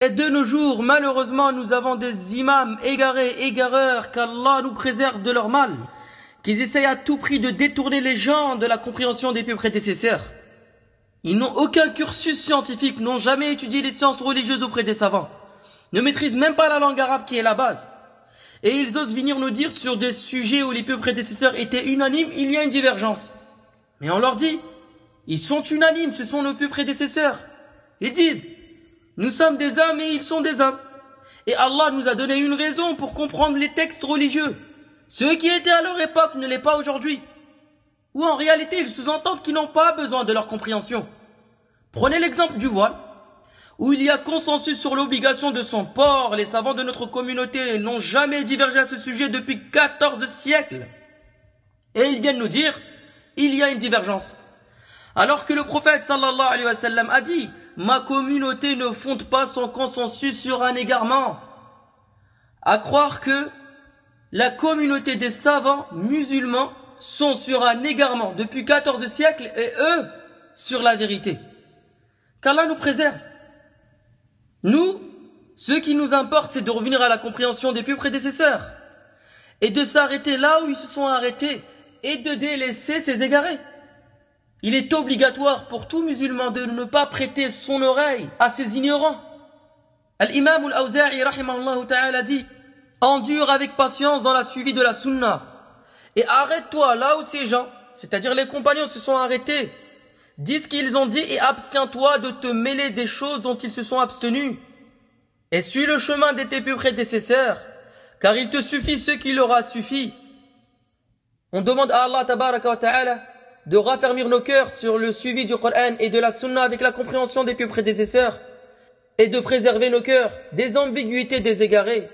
Et de nos jours, malheureusement, nous avons des imams égarés, égareurs, qu'Allah nous préserve de leur mal, qu'ils essayent à tout prix de détourner les gens de la compréhension des pieux prédécesseurs. Ils n'ont aucun cursus scientifique, n'ont jamais étudié les sciences religieuses auprès des savants, ne maîtrisent même pas la langue arabe qui est la base. Et ils osent venir nous dire sur des sujets où les pieux prédécesseurs étaient unanimes, il y a une divergence. Mais on leur dit, ils sont unanimes, ce sont nos pieux prédécesseurs. Ils disent, nous sommes des hommes et ils sont des hommes. Et Allah nous a donné une raison pour comprendre les textes religieux. Ceux qui étaient à leur époque ne l'est pas aujourd'hui. Ou en réalité, ils sous-entendent qu'ils n'ont pas besoin de leur compréhension. Prenez l'exemple du voile, où il y a consensus sur l'obligation de son port. Les savants de notre communauté n'ont jamais divergé à ce sujet depuis 14 siècles. Et ils viennent nous dire, il y a une divergence. Alors que le prophète sallallahu alayhi wa sallam a dit, ma communauté ne fonde pas son consensus sur un égarement. À croire que la communauté des savants musulmans sont sur un égarement depuis 14 siècles et eux sur la vérité. Qu'Allah nous préserve. Nous, ce qui nous importe, c'est de revenir à la compréhension des pieux prédécesseurs et de s'arrêter là où ils se sont arrêtés et de délaisser ces égarés. Il est obligatoire pour tout musulman de ne pas prêter son oreille à ces ignorants. Al-Imam al-Awza'i rahimahullah ta'ala dit, endure avec patience dans la suivi de la sunna et arrête-toi là où ces gens, c'est-à-dire les compagnons, se sont arrêtés. Dis ce qu'ils ont dit et abstiens-toi de te mêler des choses dont ils se sont abstenus. Et suis le chemin de tes pieux prédécesseurs, car il te suffit ce qui leur a suffi. On demande à Allah tabaraka wa ta'ala de raffermir nos cœurs sur le suivi du Coran et de la Sunna avec la compréhension des pieux prédécesseurs et de préserver nos cœurs des ambiguïtés des égarés.